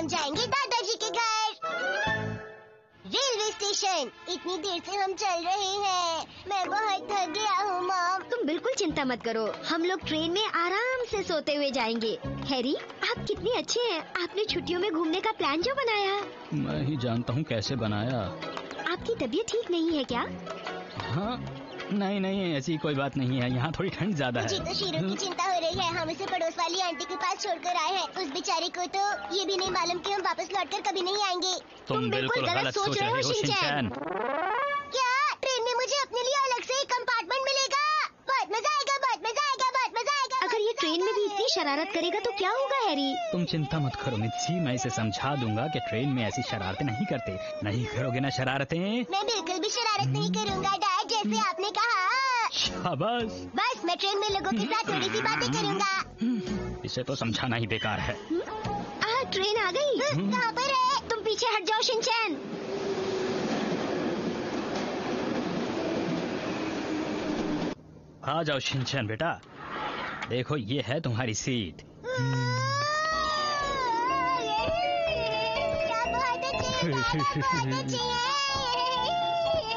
जाएंगे दादाजी के घर। रेलवे स्टेशन, इतनी देर से हम चल रहे हैं, मैं बहुत थक गया हूँ मॉम। तुम बिल्कुल चिंता मत करो, हम लोग ट्रेन में आराम से सोते हुए जाएंगे। हैरी, आप कितने अच्छे हैं, आपने छुट्टियों में घूमने का प्लान जो बनाया। मैं ही जानता हूँ कैसे बनाया। आपकी तबीयत ठीक नहीं है क्या? हाँ, नहीं ऐसी कोई बात नहीं है, यहाँ थोड़ी ठंड ज्यादा है। मुझे तो शीरो की चिंता हो रही है, हम उसे पड़ोस वाली आंटी के पास छोड़कर आए हैं। उस बेचारे को तो ये भी नहीं मालूम कि हम वापस लौटकर कभी नहीं आएंगे। तुम बिल्कुल गलत सोच रहे हो शिनचैन। क्या ट्रेन में मुझे अपने लिए अलग से एक कंपार्टमेंट मिलेगा? बहुत मजा आएगा, बहुत मजा आएगा, बहुत मजा आएगा। अगर ये ट्रेन में भी इतनी शरारत करेगा तो क्या होगा हैरी? तुम चिंता मत करो मित्सी, मैं इसे समझा दूंगा कि ट्रेन में ऐसी शरारतें नहीं करते। नहीं करोगे ना शरारतें? मैं बिल्कुल भी शरारत नहीं करूँगा डैड, जैसे आपने कहा। शाबाश। बस मैं ट्रेन में लोगों के साथ थोड़ी सी बातें करूँगा। इसे तो समझाना ही बेकार है। ट्रेन आ गई। कहाँ पर है? तुम पीछे हट जाओ शिनचैन। आ जाओ शिनचैन बेटा, देखो ये है तुम्हारी सीट।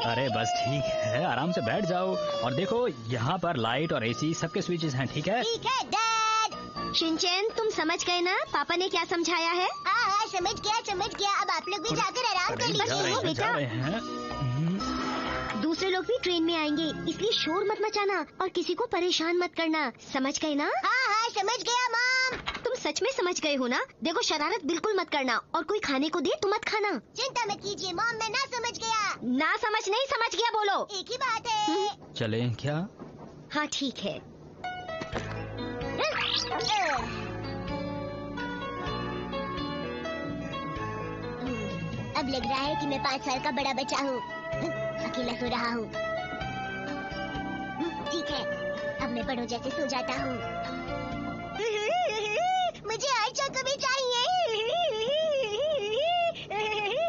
अरे बस ठीक है, आराम से बैठ जाओ। और देखो यहाँ पर लाइट और एसी सबके स्विचेस हैं, ठीक है? ठीक है डैड। शिनचैन, तुम समझ गए ना पापा ने क्या समझाया है? हाँ, समझ गया। अब आप लोग भी जाकर आराम कर लीजिए। जा रहे हैं। दूसरे लोग भी ट्रेन में आएंगे, इसलिए शोर मत मचाना और किसी को परेशान मत करना, समझ गए ना? हाँ, समझ गया मॉम। तुम सच में समझ गए हो ना? देखो शरारत बिल्कुल मत करना, और कोई खाने को दे तो मत खाना। चिंता मत कीजिए मॉम, मैं ना समझ गया। ना समझ नहीं, समझ गया बोलो। एक ही बात है। चले क्या? हाँ ठीक है। अब लग रहा है कि मैं 5 साल का बड़ा बच्चा हूँ, अकेला सो रहा हूँ। ठीक है, अब मैं बड़ों जैसे सो जाता हूँ। मुझे और चॉको चाहिए।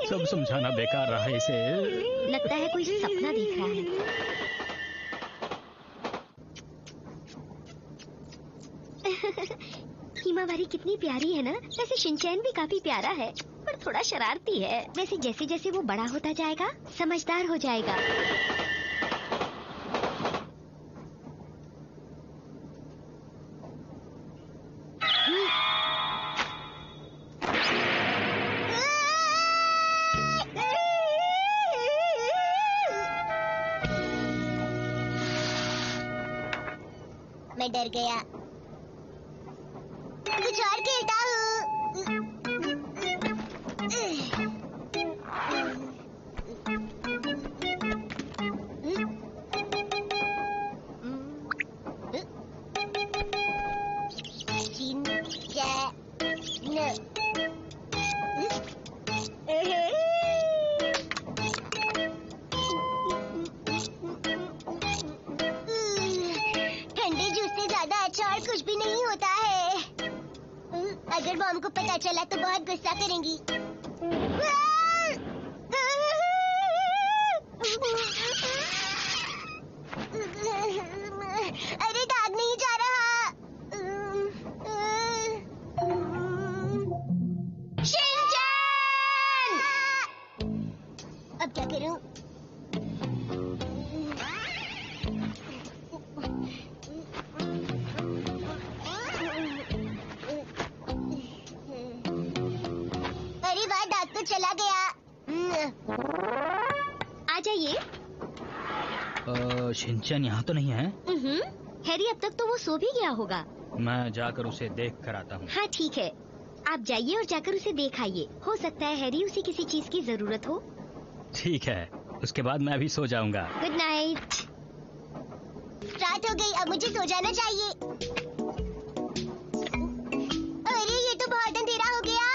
सब समझाना बेकार रहा इसे। लगता है कोई सपना देख रहा है। हिमावारी कितनी प्यारी है ना? वैसे शिनचैन भी काफी प्यारा है, पर थोड़ा शरारती है। वैसे जैसे जैसे वो बड़ा होता जाएगा समझदार हो जाएगा। मैं डर गया, कुछ और खेलता हूँ। ठंडे जूस से ज्यादा अच्छा और कुछ भी नहीं होता है। अगर मॉम को पता चला तो बहुत गुस्सा करेंगी। अरे दाग नहीं जा रहा। शिनचैन! अब क्या करूं? अरे वाह, दाग तो चला गया। आ जाइए। शिनचैन यहाँ तो नहीं है। हैरी, अब तक तो वो सो भी गया होगा। मैं जाकर उसे देख कर आता हूँ। हाँ ठीक है, आप जाइए और जाकर उसे देख आइए। हो सकता है हैरी उसे किसी चीज की जरूरत हो। ठीक है, उसके बाद मैं भी सो जाऊंगा। Good night. रात हो गई, अब मुझे सो जाना चाहिए। अरे ये तो बहुत अंधेरा हो गया।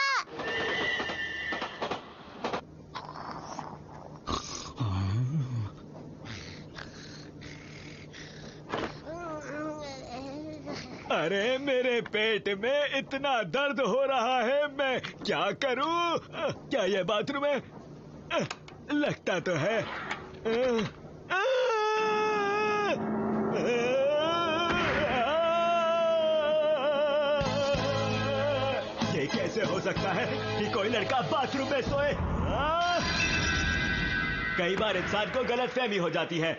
अरे मेरे पेट में इतना दर्द हो रहा है, मैं क्या करूं? क्या ये बाथरूम है? लगता तो है। ये कैसे हो सकता है कि कोई लड़का बाथरूम में सोए? कई बार इंसान को गलतफहमी हो जाती है।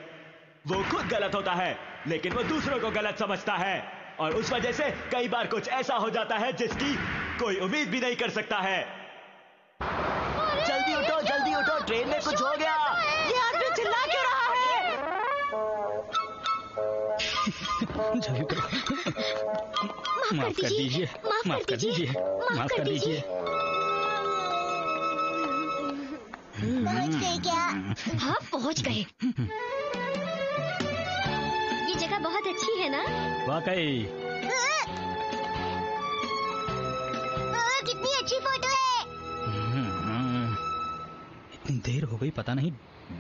वो खुद गलत होता है लेकिन वो दूसरों को गलत समझता है और उस वजह से कई बार कुछ ऐसा हो जाता है जिसकी कोई उम्मीद भी नहीं कर सकता है। जल्दी उठो, ट्रेन में कुछ हो गया। ये आदमी चिल्ला क्यों रहा है? माफ कर दीजिए, माफ कर दीजिए, माफ कर दीजिए। पहुंच गए क्या? हाँ, पहुंच गए। ये जगह बहुत अच्छी है ना? वाकई। कितनी अच्छी फोटो है। इतनी देर हो गई, पता नहीं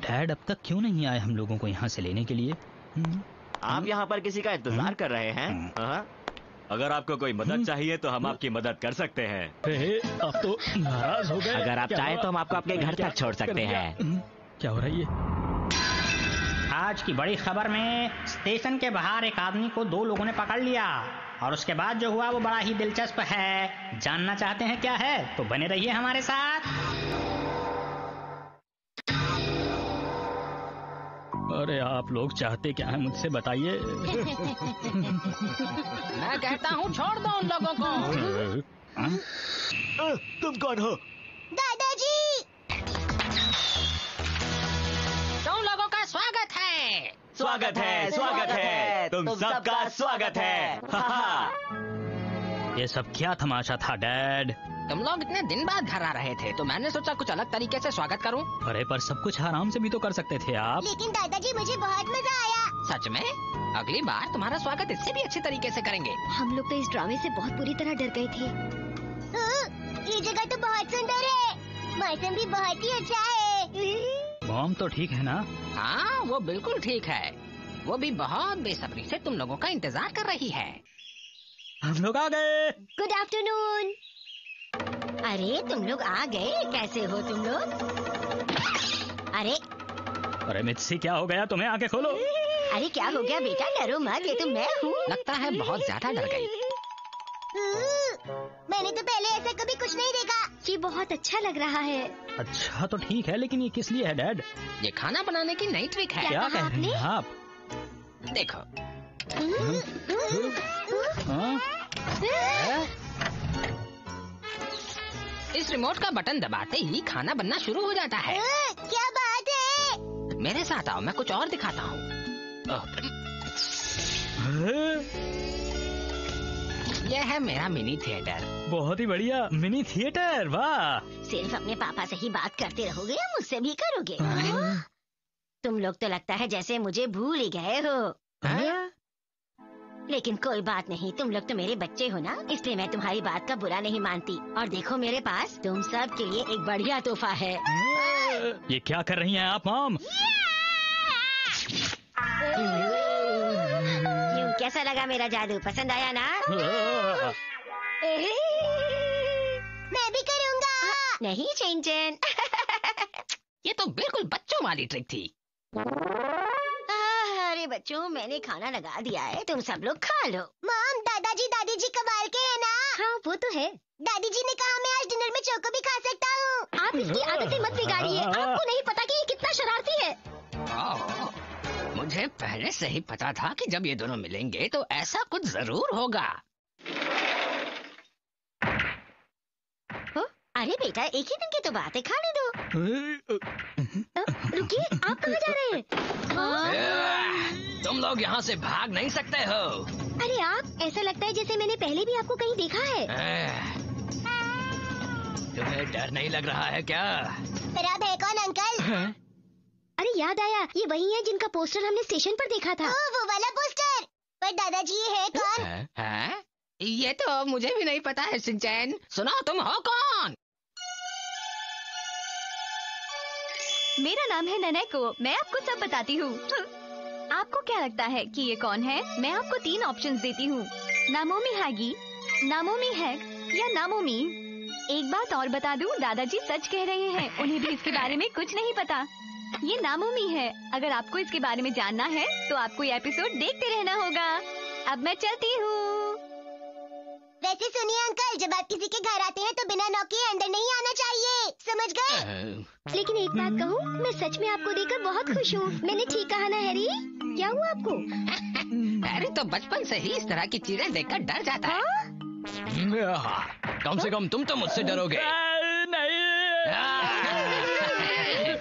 डैड अब तक क्यों नहीं आए हम लोगों को यहाँ से लेने के लिए। आप यहाँ पर किसी का इंतजार कर रहे हैं? हाँ? अगर आपको कोई मदद चाहिए तो हम आपकी मदद कर सकते हैं। अब तो नाराज हो गए। अगर आप चाहें तो हम आपको अपने घर तक छोड़ सकते हैं। क्या हो रही है? आज की बड़ी खबर में स्टेशन के बाहर एक आदमी को 2 लोगों ने पकड़ लिया और उसके बाद जो हुआ वो बड़ा ही दिलचस्प है। जानना चाहते हैं क्या है? तो बने रहिए हमारे साथ। अरे आप लोग चाहते क्या है मुझसे बताइए। मैं कहता हूँ छोड़ दो उन लोगों को। तुम कौन हो? दादाजी। तुम लोगों का स्वागत है। स्वागत है, स्वागत है, तुम सबका स्वागत है। ये सब क्या तमाशा था डैड? तुम लोग इतने दिन बाद घर आ रहे थे तो मैंने सोचा कुछ अलग तरीके से स्वागत करूं। अरे पर सब कुछ आराम से भी तो कर सकते थे आप। लेकिन दादाजी मुझे बहुत मजा आया। सच में? अगली बार तुम्हारा स्वागत इससे भी अच्छे तरीके से करेंगे। हम लोग तो इस ड्रामे से बहुत बुरी तरह डर गए थे। ये जगह तो बहुत सुंदर है, मौसम भी बहुत ही अच्छा है। मॉम तो ठीक है ना? हाँ, वो बिल्कुल ठीक है। वो भी बहुत बेसब्री से तुम लोगों का इंतजार कर रही है। हम लोग आ गए। Good afternoon. अरे तुम लोग आ गए, कैसे हो तुम लोग? अरे मित्सी क्या हो गया तुम्हें? आंखें खोलो। अरे क्या हो गया बेटा? डरो मत, ये तो मैं हूँ। लगता है बहुत ज्यादा डर गई। मैंने तो पहले ऐसा कभी कुछ नहीं देखा। ये बहुत अच्छा लग रहा है। अच्छा तो ठीक है लेकिन ये किस लिए है डैड? ये खाना बनाने की नई ट्रिक है। क्या कहा कह रहे हैं आप? देखो। हाँ? इस रिमोट का बटन दबाते ही खाना बनना शुरू हो जाता है। क्या बात है? मेरे साथ आओ, मैं कुछ और दिखाता हूँ। यह है मेरा मिनी थिएटर। बहुत ही बढ़िया मिनी थिएटर। वाह। सिर्फ अपने पापा से ही बात करते रहोगे या मुझसे भी करोगे? तुम लोग तो लगता है जैसे मुझे भूल ही गए हो। लेकिन कोई बात नहीं, तुम लोग तो मेरे बच्चे हो ना, इसलिए मैं तुम्हारी बात का बुरा नहीं मानती। और देखो मेरे पास तुम सब के लिए एक बढ़िया तोहफा है। ये क्या कर रही हैं आप मॉम? यूं कैसा लगा मेरा जादू? पसंद आया ना? मैं भी करूँगा। नहीं चिंचन। ये तो बिल्कुल बच्चों वाली ट्रिक थी। अरे बच्चों, मैंने खाना लगा दिया है, तुम सब लोग खा लो। मॉम, दादाजी कमाल के है ना? हाँ वो तो है। दादी जी ने कहा मैं आज डिनर में चोको भी खा सकता हूँ। आप इसकी आदतें मत बिगाड़िए। आपको नहीं पता कि ये कितना शरारती है। मुझे पहले से ही पता था कि जब ये दोनों मिलेंगे तो ऐसा कुछ जरूर होगा। अरे बेटा, एक ही दिन की तो बात है, खाने दो। रुकिए, आप कहाँ जा रहे हैं? तुम लोग यहाँ से भाग नहीं सकते हो। अरे आप, ऐसा लगता है जैसे मैंने पहले भी आपको कहीं देखा है। तुम्हें डर नहीं लग रहा है क्या? फिर आप है कौन अंकल? अरे याद आया, ये वही है जिनका पोस्टर हमने स्टेशन पर देखा था। वो वाला पोस्टर। पर दादाजी ये है कौन? है? ये तो मुझे भी नहीं पता है शिनचैन। सुनो, तुम हो कौन? मेरा नाम है ननेको, मैं आपको सब बताती हूँ। आपको क्या लगता है कि ये कौन है? मैं आपको 3 ऑप्शंस देती हूँ, नामोमी हैगी, नामोमी हैग या नामोमी। एक बात और बता दूँ, दादाजी सच कह रहे हैं, उन्हें भी इसके बारे में कुछ नहीं पता। ये नामोमी है। अगर आपको इसके बारे में जानना है तो आपको ये एपिसोड देखते रहना होगा। अब मैं चलती हूँ। वैसे सुनिए अंकल, जब आप किसी के घर आते हैं तो बिना नॉक किए अंदर नहीं आना चाहिए, समझ गए? लेकिन एक बात कहूँ, मैं सच में आपको देखकर बहुत खुश हूँ। मैंने ठीक कहा ना हैरी? क्या हुआ आपको? हैरी तो बचपन से ही इस तरह की चीजें देखकर डर जाता है। कम से कम तुम तो मुझसे डरोगे।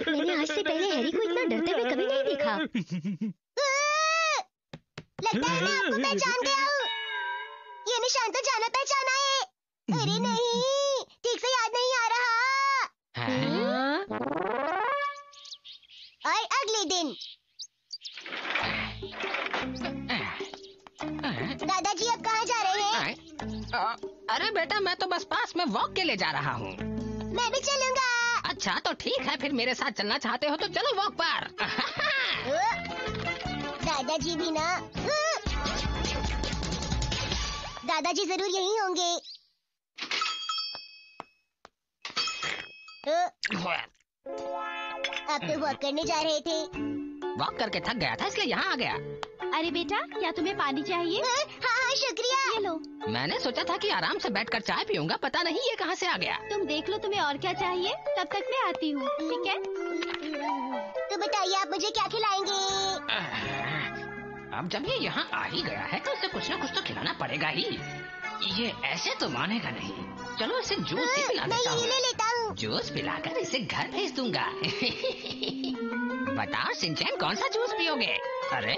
मैंने आज से पहले हैरी को इतना डरते हुए कभी नहीं देखा। लगता है मैं आपको पहचान गया हूँ। ये निशान तो जाना पहचाना है। अरे नहीं, ठीक से याद नहीं आ रहा। और अगले दिन दादाजी अब कहाँ जा रहे हैं? अरे बेटा, मैं तो बस पास में वॉक के लिए जा रहा हूँ। मैं भी चलूंगा। अच्छा तो ठीक है, फिर मेरे साथ चलना चाहते हो तो चलो वॉक पर। दादाजी भी ना। दादाजी जरूर यहीं होंगे। आप तो वॉक करने जा रहे थे। वॉक करके थक गया था इसलिए यहाँ आ गया। अरे बेटा, क्या तुम्हें पानी चाहिए? हाँ शुक्रिया। ये लो। मैंने सोचा था कि आराम से बैठकर चाय पीऊंगा, पता नहीं ये कहाँ से आ गया। तुम देख लो तुम्हें और क्या चाहिए, तब तक मैं आती हूँ, ठीक है? तो बताइए आप मुझे क्या खिलाएंगे? अब जब ये यहाँ आ ही गया है तो इसे कुछ न कुछ तो खिलाना पड़ेगा ही। ये ऐसे तो मानेगा नहीं। चलो इसे जूस ही पिला मैं देता यही हूँ। ले लेता हूँ। जूस पिलाकर इसे घर भेज दूंगा। बताओ शिनचैन, कौन सा जूस पियोगे? अरे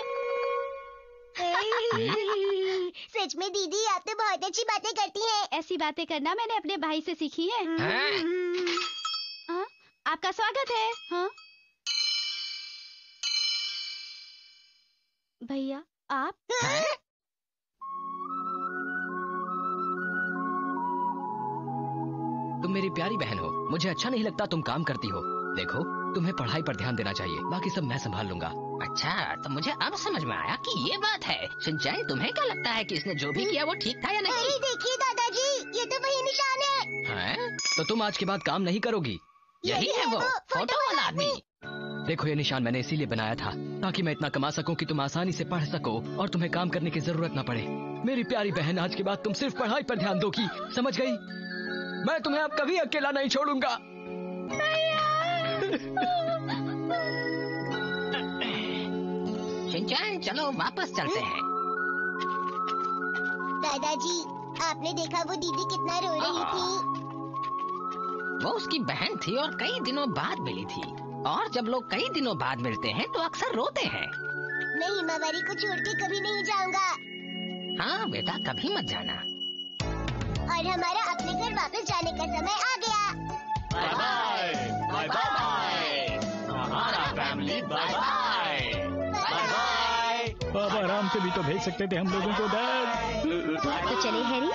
सच में दीदी, आप तो बहुत अच्छी बातें करती हैं। ऐसी बातें करना मैंने अपने भाई से सीखी है। हाँ? आपका स्वागत है। हाँ भैया, आप? तुम मेरी प्यारी बहन हो, मुझे अच्छा नहीं लगता तुम काम करती हो। देखो, तुम्हें पढ़ाई पर ध्यान देना चाहिए, बाकी सब मैं संभाल लूंगा। अच्छा, तो मुझे अब समझ में आया कि ये बात है। शिनचैन, तुम्हें क्या लगता है कि इसने जो भी किया वो ठीक था या नहीं? अरे देखिए दादाजी, ये तो वही निशान है। हैं? तो तुम आज के बाद काम नहीं करोगी? यही है वो फोटो वाला आदमी। देखो, ये निशान मैंने इसीलिए बनाया था ताकि मैं इतना कमा सकूं कि तुम आसानी से पढ़ सको और तुम्हें काम करने की जरूरत न पड़े। मेरी प्यारी बहन, आज के बाद तुम सिर्फ पढ़ाई पर ध्यान दोगी, समझ गई? मैं तुम्हें अब कभी अकेला नहीं छोड़ूंगा। शिनचैन, चलो वापस चलते हैं। दादाजी, आपने देखा वो दीदी कितना रो रही थी? वो उसकी बहन थी और कई दिनों बाद मिली थी। और जब लोग कई दिनों बाद मिलते हैं तो अक्सर रोते हैं। मैं हिमावारी को छोड़ के कभी नहीं जाऊंगा। हाँ बेटा, कभी मत जाना। और हमारा अपने घर वापस जाने का समय आ गया। बाय बाय, बाय बाय, हमारा family bye bye, bye bye. बाबा आराम से भी तो भेज सकते थे हम लोगों को, डैड। तो चले हैरी।